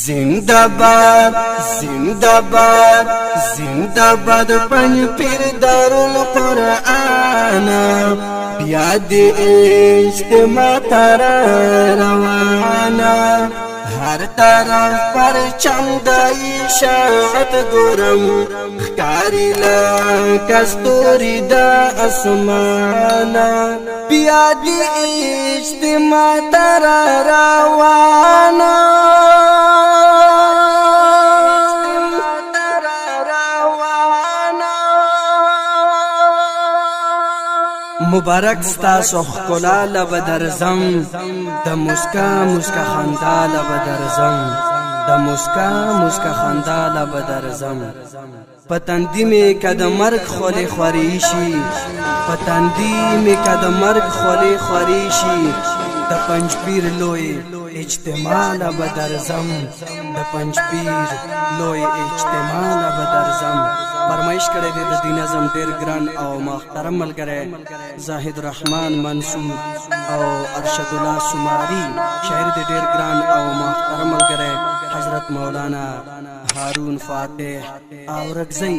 زندباد زندباد زندباد پنج پیر دارالقرآن بیا د اجتماع تر روانه هر طرف پر چم د اشاعت ګورم ښکاري لکه ستوري د اسمانه بیا د اجتماع تر روانه مبارک ستاسو ښکلا لبه درځم د مسکا مسکا خندا لبه درځم د مسکا مسکا خندا لبه درځم پتندی می کد مرگ خولی خوری شي پتندی می کد مرگ خولی خوری شي د پنج پیر لوی اجتماع لبه درځم د پنج پیر لوی اجتماع لبه درځم فرمایش کړی دی د دې نظم ډیر ګران او محترم ملګری زاهد الرحمن منصور او ارشد الله سماری شاعر دی ډیر ګران او محترم ملګری حضرت مولانا هارون فاتح او رگزی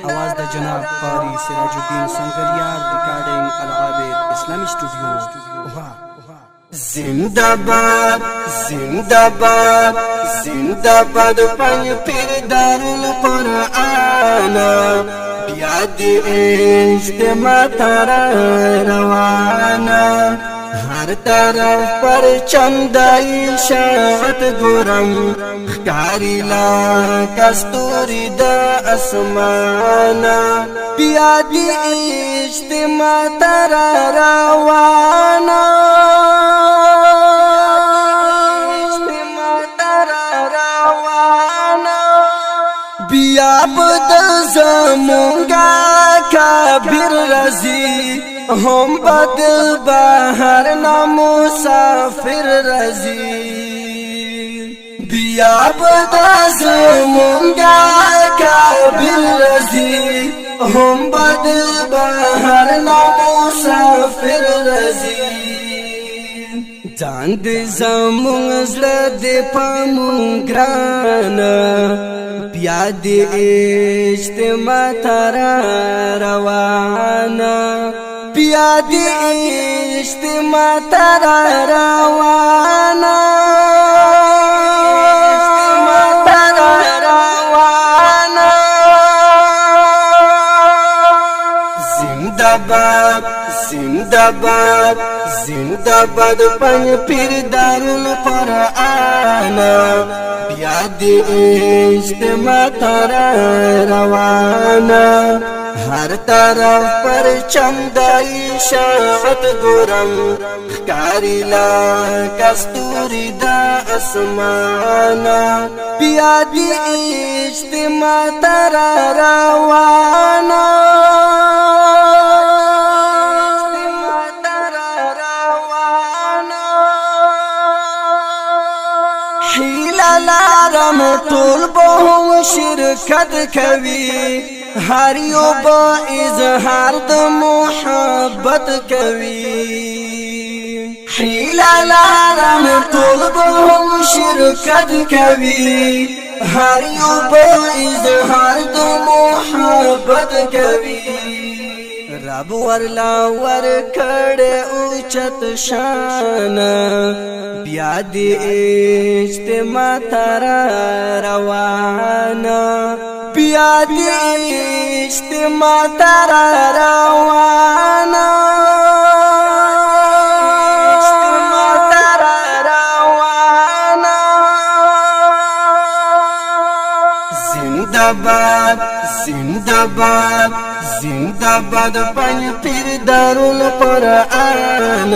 आवाज د جناب قاری سراج الدین سنگریار ریکارډینګ العابد اسلامی سټوډیو زندباد زندباد زندباد پنج پیر دارالقرآن بیا د اجتماع تر روانه هر طرف پر چم د اشاعت ګورم ښکاري لکه ستوري د اسمانه بیا د اجتماع تر روانه بیا بد زمونگا کبیر رزی هم بدل بهر نمسافر رزی بیا بد زمونگا کبیر رزی هم بدل بهر نمسافر رزی ځان دې زمونږ زړه دې پامون ګرانه بیا د اجتماع تر روانه بیا د اجتماع تر روانه زندباد زندباد زندباد پنج پیر دارالقرآن بیا د اجتماع تر روانه هر طرف پر چم د اشاعت ګورم ښکاري لکه ستوري د اسمانه بیا د اجتماع تر روانه لارم ټول به هم شرکت کوي هر یو به اظهار د محبت کوي حیله لارم ټول به هم شرکت کوي هر یو به اظهار د محبت کوي رب ورلا ور کړه اوچت شان بیا د اجتماع تر روانه بیا د اجتماع تر روانه زندباد زندباد زندباد پنج پیر دارالقرآن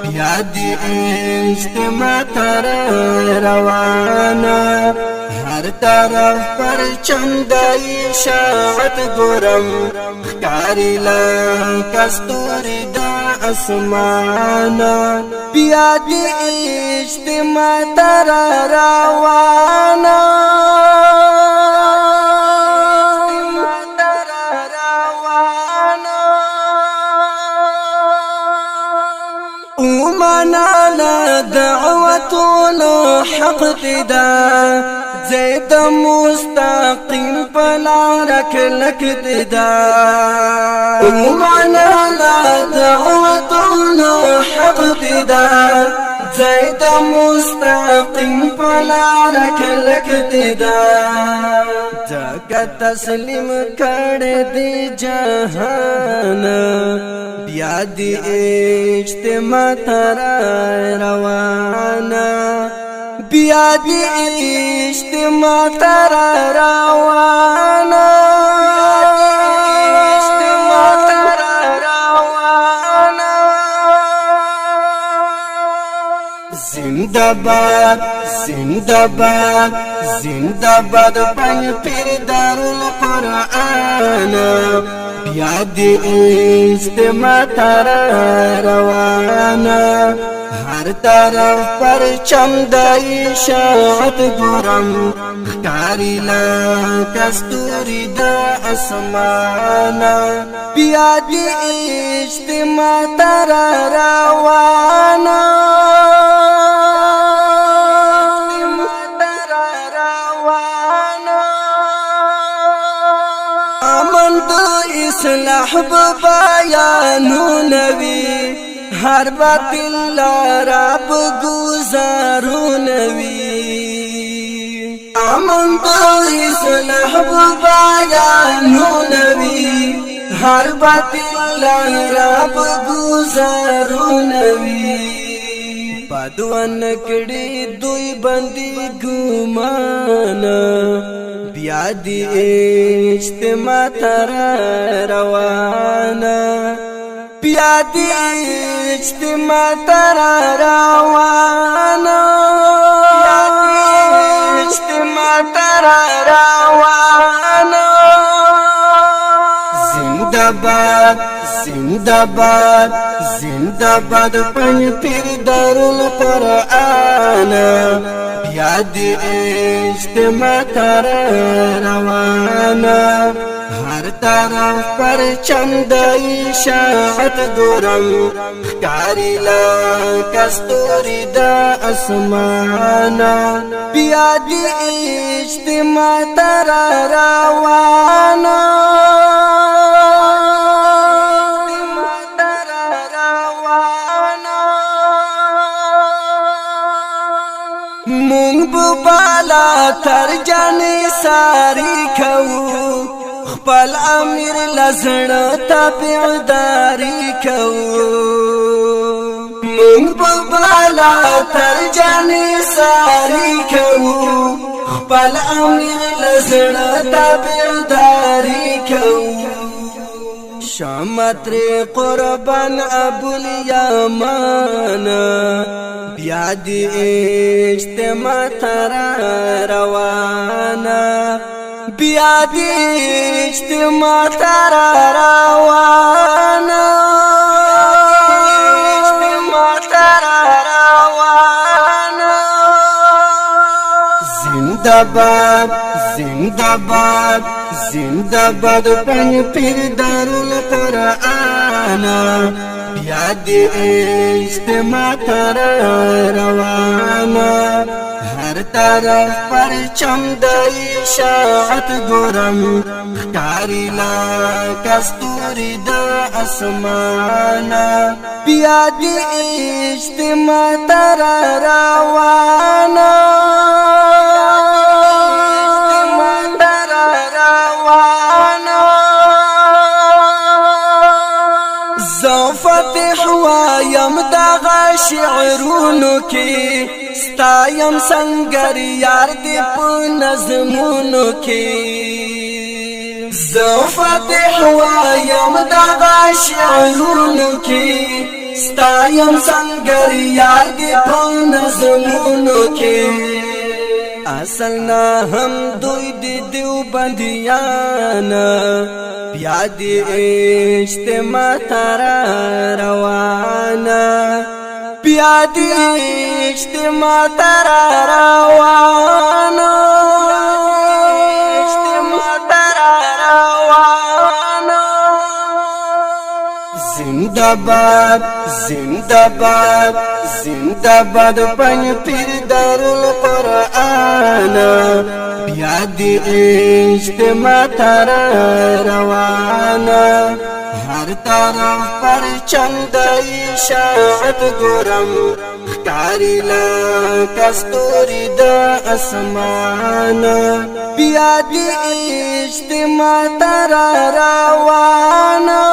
بیا د اجتماع تر روانه هر طرف پر چم د اشاعت ګورم ښکاري لکه ستوري د اسمانه بیا د اجتماع تر روانه منال دعوة ټول حق دا زید مستقیم پلار کلک دا معنا لا دعوتون حق دا زید مستقیم پلار کلک دا جگہ تسلیم کر دی جہان بیا دی اجتماع تر روانا بیا دی اجتماع تر روانا زندہ باد زندہ باد زندہ باد پنج پیر دارالقرآن بیا دی اجتماع تر روانا ہر طرف پر چمدائی اشاعت گرم خکاری کستوری دا اسمانا بیا دی اجتماع تر روانا اصلاح بیانو نوی ہر باطل لاراب گزارو نوی امن تو اصلاح بیانو نوی ہر باطل لاراب گزارو نوی پادوان کڑی دوی بندی گمانا بیا دی اجتماع تر روانا بیا دی اجتماع تر روانا بیا دی اجتماع تر روانا زندہ باد زندہ باد زندہ باد پنج پیر دارالقرآن بیا دی اجتماع تر روانا ہر طرف پر چمدائی اشاعت گرم خکاری کستوری دا اسمانا بیا دی اجتماع تر روانا مونگ بالا تر جانی ساری کھو خپل امیر لزن تابعداری کھو مونگ بالا تر جانی ساری کھو خپل امیر لزن تابعداری کھو شامتر قربان ابو الیامان بیا دی اجتماع تر روانا بیا دی اجتماع تر روانا زندہ باد زندہ باد زندہ باد پنج پیر دارالقرآن بیا دی اجتماع تر روانا ہر طرف پر چمدائی اشاعت گرم خکاری کستوری دا اسمانا بیا دی اجتماع تر روانا فتح وایم داغا شعرونو کی ستایم سنگر یار دی پو نظمونو کی فتح وایم داغا شعرونو کی ستایم سنگر یار دی پو نظمونو کی اصلنا ہم دوی دی دیو بندیانا بیا دی اجتماع تر روانا بیا دی اجتماع تر روانا زندباد زندباد زندباد پنج پیر دارالقرآن بیا دی اجتماع تر روانا هر طرف پر چند اشاعت گرم خکاری لکستوری دا اسمان بیا دی اجتماع تر روانا